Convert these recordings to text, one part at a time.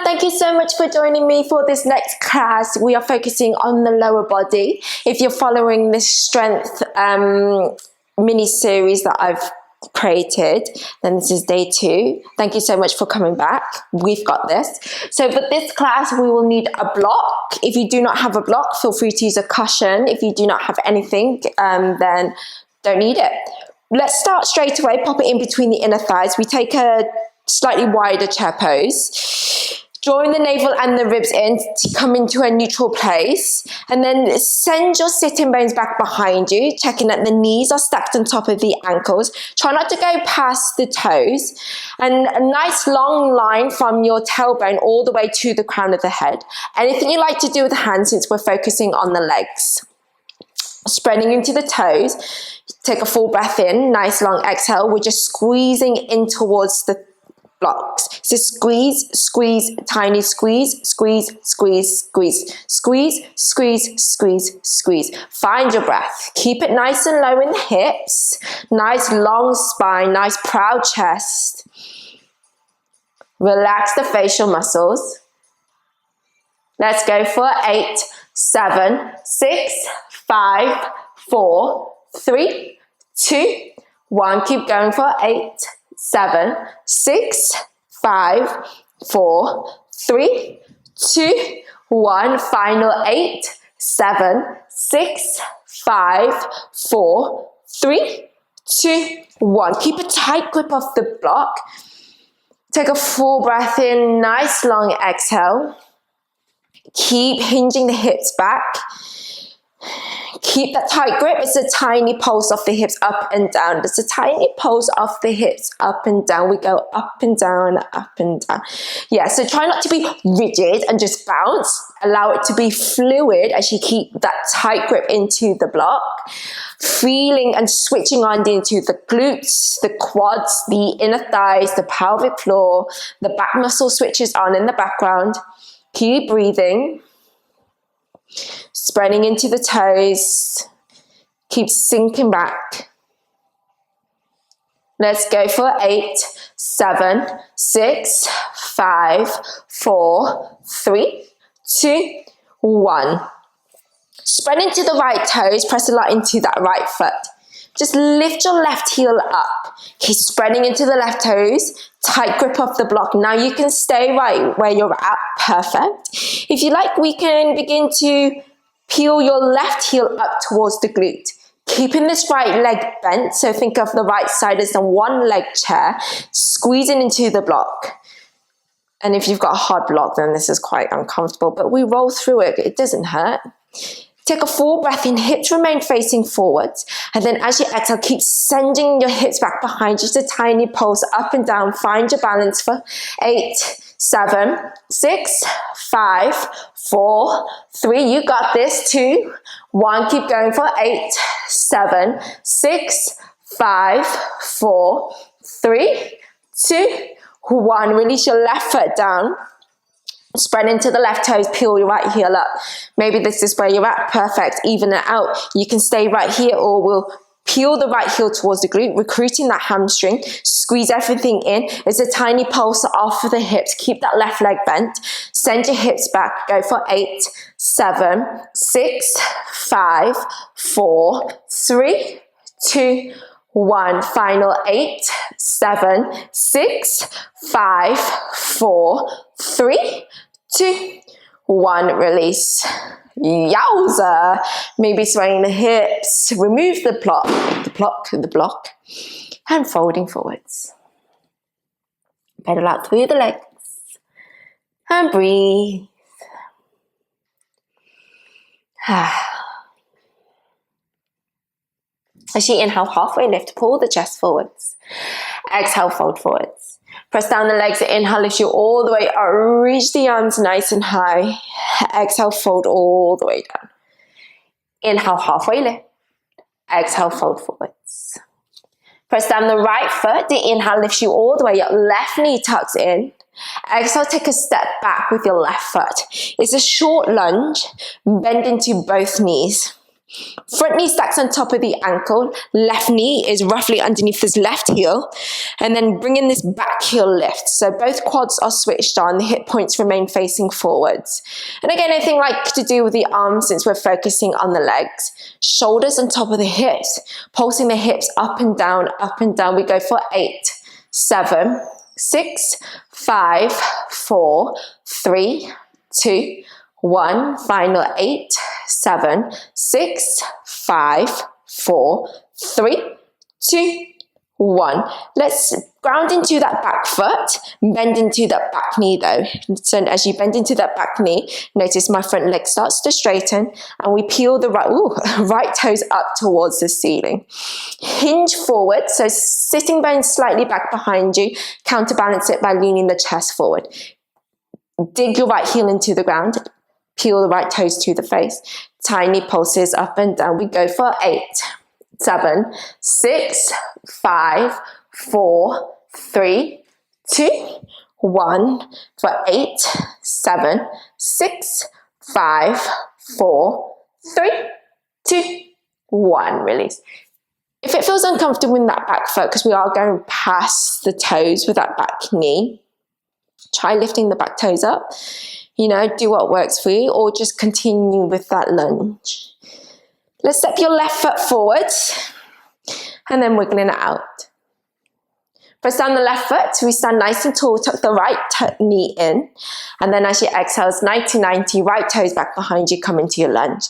thank you so much for joining me for this next class. We are focusing on the lower body. If you're following this strength mini series that I've created, then this is day 2. Thank you so much for coming back. We've got this. So for this class, we will need a block. If you do not have a block, feel free to use a cushion. If you do not have anything, then don't need it. Let's start straight away. Pop it in between the inner thighs. We take a slightly wider chair pose. Drawing the navel and the ribs in to come into a neutral place, and then send your sitting bones back behind you, checking that the knees are stacked on top of the ankles. Try not to go past the toes, and a nice long line from your tailbone all the way to the crown of the head. Anything you like to do with the hands, since we're focusing on the legs. Spreading into the toes, take a full breath in, nice long exhale. We're just squeezing in towards the blocks. So squeeze, squeeze, tiny squeeze, squeeze, squeeze, squeeze, squeeze, squeeze, squeeze, squeeze. Find your breath. Keep it nice and low in the hips. Nice long spine, nice proud chest. Relax the facial muscles. Let's go for 8, 7, 6, 5, 4, 3, 2, 1. Keep going for 8, 7, 6, 5, 4, 3, 2, 1. Final 8, 7, 6, 5, 4, 3, 2, 1. Keep a tight grip of the block. Take a full breath in, nice long exhale. Keep hinging the hips back. Keep that tight grip. It's a tiny pulse of the hips up and down. It's a tiny pulse of the hips up and down. We go up and down, up and down. Yeah, so try not to be rigid and just bounce. Allow it to be fluid as you keep that tight grip into the block. Feeling and switching on into the glutes, the quads, the inner thighs, the pelvic floor. The back muscle switches on in the background. Keep breathing. Spreading into the toes. Keep sinking back. Let's go for 8, 7, 6, 5, 4, 3, 2, 1. Spread into the right toes. Press a lot into that right foot. Just lift your left heel up. Keep spreading into the left toes. Tight grip of the block. Now you can stay right where you're at. Perfect. If you like, we can begin to peel your left heel up towards the glute. Keeping this right leg bent. So think of the right side as a one leg chair. Squeezing into the block. And if you've got a hard block, then this is quite uncomfortable. But we roll through it. It doesn't hurt. Take a full breath in, hips remain facing forwards. And then as you exhale, keep sending your hips back behind. Just a tiny pulse up and down. Find your balance for 8, 7, 6, 5, 4, 3. You got this. 2, 1. Keep going for 8, 7, 6, 5, 4, 3, 2, 1. Release your left foot down. Spread into the left toes, peel your right heel up. Maybe this is where you're at. Perfect. Even it out. You can stay right here, or we'll peel the right heel towards the glute, recruiting that hamstring. Squeeze everything in. It's a tiny pulse off of the hips. Keep that left leg bent. Send your hips back. Go for 8, 7, 6, 5, 4, 3, 2, 1. Final 8, 7, 6, 5, 4, 3, 2, 1. Release. Yowza. Maybe swaying the hips. Remove the block, and folding forwards. Pedal out through the legs. And breathe. As you inhale, halfway lift, pull the chest forwards. Exhale, fold forwards. Press down the legs. Inhale, lift you all the way up. Reach the arms nice and high. Exhale, fold all the way down. Inhale, halfway lift. Exhale, fold forwards. Press down the right foot. The inhale lifts you all the way up. Left knee tucks in. Exhale, take a step back with your left foot. It's a short lunge. Bend into both knees. Front knee stacks on top of the ankle. Left knee is roughly underneath this left heel. And then bring in this back heel lift. So both quads are switched on. The hip points remain facing forwards. And again, anything like to do with the arms since we're focusing on the legs. Shoulders on top of the hips. Pulsing the hips up and down, up and down. We go for 8, 7, 6, 5, 4, 3, 2, 1. Final 8, 7, 6, 5, 4, 3, 2, 1. Let's ground into that back foot, bend into that back knee though. So as you bend into that back knee, notice my front leg starts to straighten and we peel the right toes up towards the ceiling. Hinge forward, so sitting bones slightly back behind you, counterbalance it by leaning the chest forward. Dig your right heel into the ground, peel the right toes to the face. Tiny pulses up and down. We go for 8, 7, 6, 5, 4, 3, 2, 1. For 8, 7, 6, 5, 4, 3, 2, 1. Release. If it feels uncomfortable in that back foot, because we are going past the toes with that back knee, try lifting the back toes up. You know, do what works for you, or just continue with that lunge. Let's step your left foot forward and then wiggling it out. Press down the left foot, we stand nice and tall, tuck the right knee in, and then as you exhale, 90-90, right toes back behind you, come into your lunge.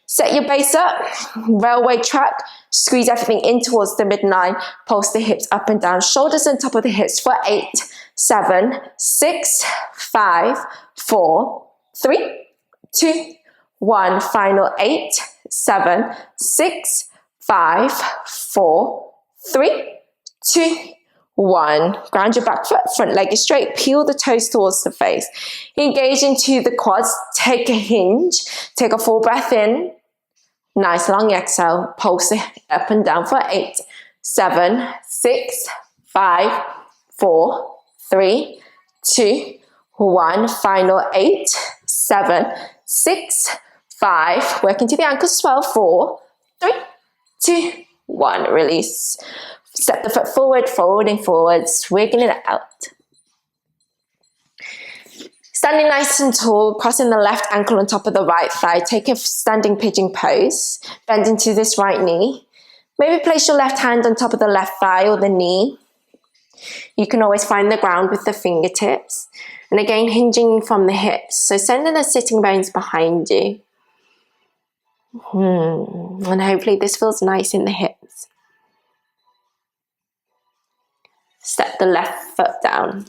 Set your base up, railway track, squeeze everything in towards the midline, pulse the hips up and down, shoulders on top of the hips for 8, 7, 6, 5, 4, 3, 2, 1. Final 8, 7, 6, 5, 4, 3, 2, 1. Ground your back foot, front leg is straight, peel the toes towards the face. Engage into the quads, take a hinge, take a full breath in. Nice long exhale, pulse it up and down for 8, 7, 6, 5, 4, 3, 2, 1. Final 8, 7, 6, 5. Work into the ankles as well. 4, 3, 2, 1. Release. Step the foot forward, forward and forwards, wiggling it out. Standing nice and tall, crossing the left ankle on top of the right thigh. Take a standing pigeon pose. Bend into this right knee. Maybe place your left hand on top of the left thigh or the knee. You can always find the ground with the fingertips. And again, hinging from the hips. So sending the sitting bones behind you. And hopefully this feels nice in the hips. Step the left foot down.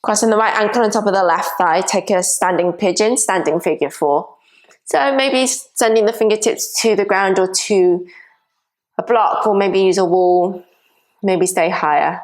Crossing the right ankle on top of the left thigh, take a standing pigeon, standing figure 4. So maybe sending the fingertips to the ground or to a block, or maybe use a wall, maybe stay higher.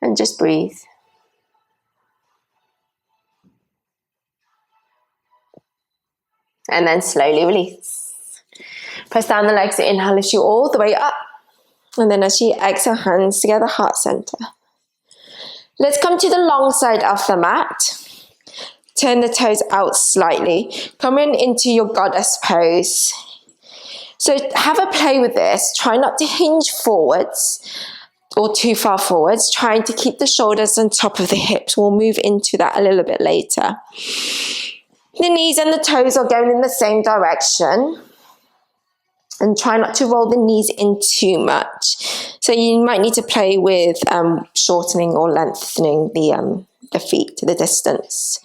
And just breathe. And then slowly release. Press down the legs, inhale, lift you all the way up. And then as you exhale, hands together, heart center. Let's come to the long side of the mat. Turn the toes out slightly. Coming into your goddess pose. So have a play with this. Try not to hinge forwards or too far forwards. Trying to keep the shoulders on top of the hips. We'll move into that a little bit later. The knees and the toes are going in the same direction. And try not to roll the knees in too much. So you might need to play with shortening or lengthening the feet to the distance.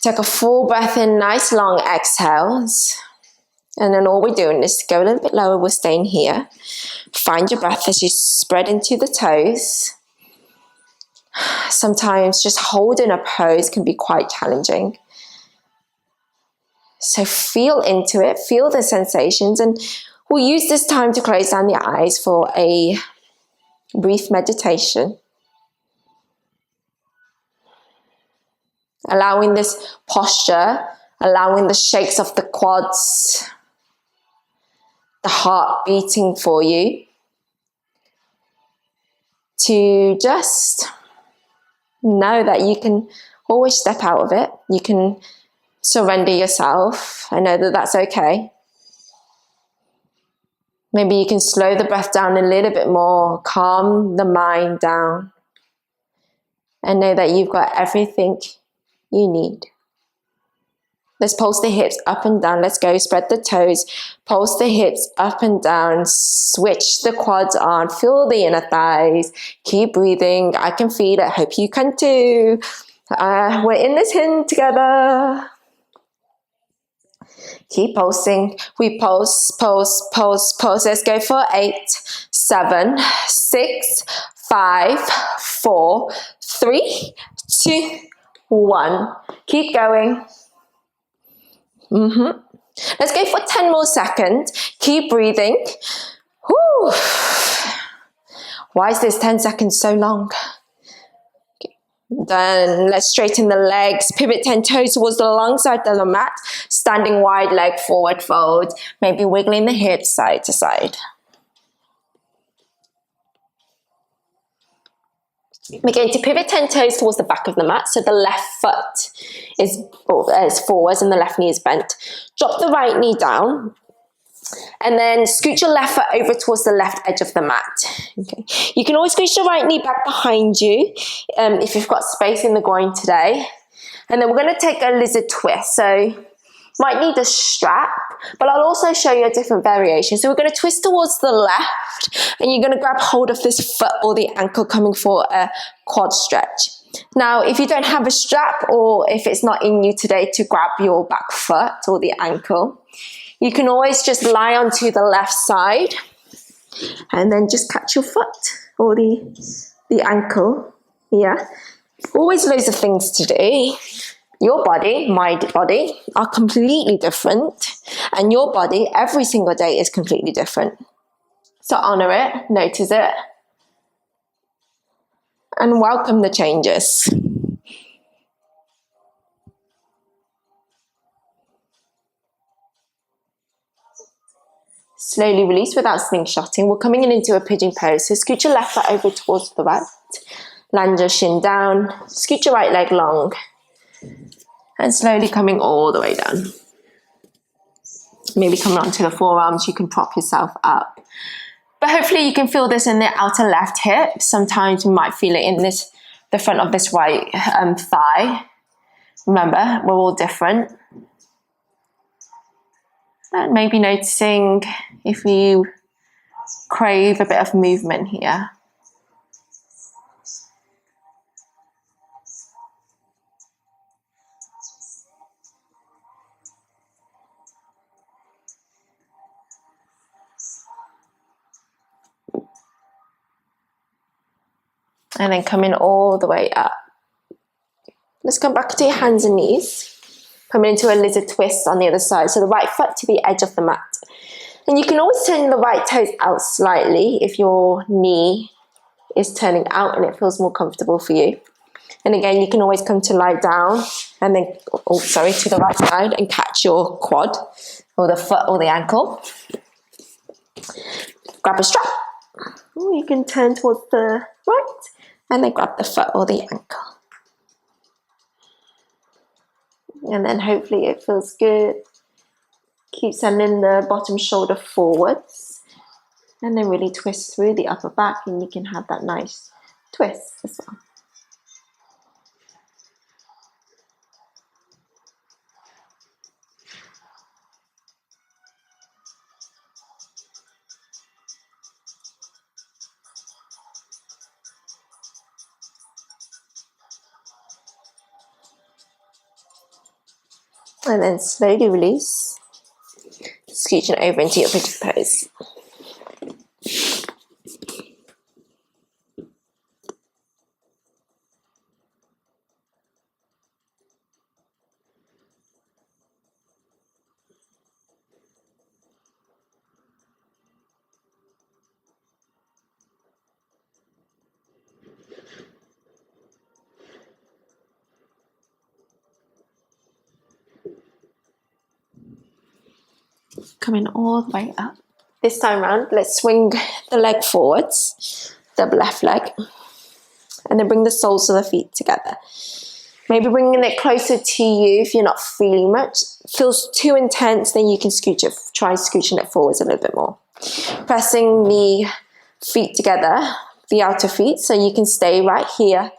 Take a full breath in, nice long exhales. And then all we're doing is to go a little bit lower. We're staying here. Find your breath as you spread into the toes. Sometimes just holding a pose can be quite challenging. So feel into it, feel the sensations, and we'll use this time to close down the eyes for a brief meditation. Allowing this posture, allowing the shakes of the quads, the heart beating for you, to just know that you can always step out of it. You can surrender yourself. I know that that's okay. Maybe you can slow the breath down a little bit more, calm the mind down, and know that you've got everything you need. Let's pulse the hips up and down. Let's go. Spread the toes. Pulse the hips up and down. Switch the quads on. Feel the inner thighs. Keep breathing. I can feel it. Hope you can too. We're in this hin together. Keep pulsing. We pulse, pulse, pulse, pulse. Let's go for 8, 7, 6, 5, 4, 3, 2, 1. Keep going. Let's go for 10 more seconds. Keep breathing. Whew. Why is this 10 seconds so long? Then let's straighten the legs, pivot 10 toes towards the long side of the mat, standing wide leg forward fold, maybe wiggling the hips side to side. We're going to pivot 10 toes towards the back of the mat, so the left foot is forwards and the left knee is bent. Drop the right knee down, and then scoot your left foot over towards the left edge of the mat. Okay. You can always scoot your right knee back behind you if you've got space in the groin today. And then we're going to take a lizard twist. So might need a strap, but I'll also show you a different variation. So we're going to twist towards the left, and you're going to grab hold of this foot or the ankle coming for a quad stretch. Now, if you don't have a strap, or if it's not in you today to grab your back foot or the ankle, you can always just lie onto the left side and then just catch your foot or the ankle. Yeah, always loads of things to do. Your body, my body, are completely different, and your body every single day is completely different. So honor it, notice it, and welcome the changes. Slowly release without slingshotting. We're coming into a pigeon pose. So scoot your left foot over towards the right. Land your shin down. Scoot your right leg long. And slowly coming all the way down. Maybe coming onto the forearms, you can prop yourself up. But hopefully you can feel this in the outer left hip. Sometimes you might feel it in the front of this right thigh. Remember, we're all different. And maybe noticing if you crave a bit of movement here. And then coming all the way up. Let's come back to your hands and knees. Coming into a lizard twist on the other side. So the right foot to the edge of the mat. And you can always turn the right toes out slightly if your knee is turning out and it feels more comfortable for you. And again, you can always come to lie down and then, to the right side and catch your quad or the foot or the ankle. Grab a strap. Or you can turn towards the right and then grab the foot or the ankle. And then hopefully it feels good. Keep sending the bottom shoulder forwards. And then really twist through the upper back, and you can have that nice twist as well. And then slowly release, scooching over into your pigeon pose. Coming all the way up. This time round, let's swing the leg forwards, the left leg, and then bring the soles of the feet together. Maybe bringing it closer to you if you're not feeling much. Feels too intense, then you can try scooching it forwards a little bit more. pressing the feet together, the outer feet, so you can stay right here.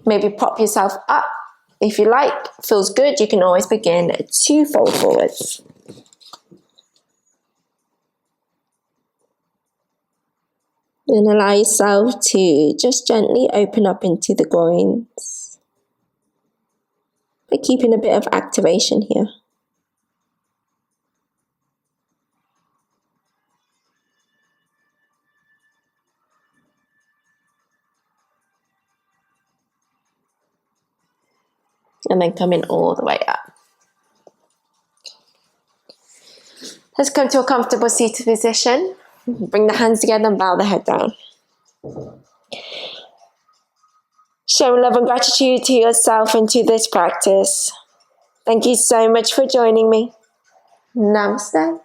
Maybe prop yourself up if you like. Feels good, you can always begin to fold forwards. And allow yourself to just gently open up into the groins, but keeping a bit of activation here. And then coming all the way up. Let's come to a comfortable seated position. Bring the hands together and bow the head down. Showing love and gratitude to yourself and to this practice. Thank you so much for joining me. Namaste.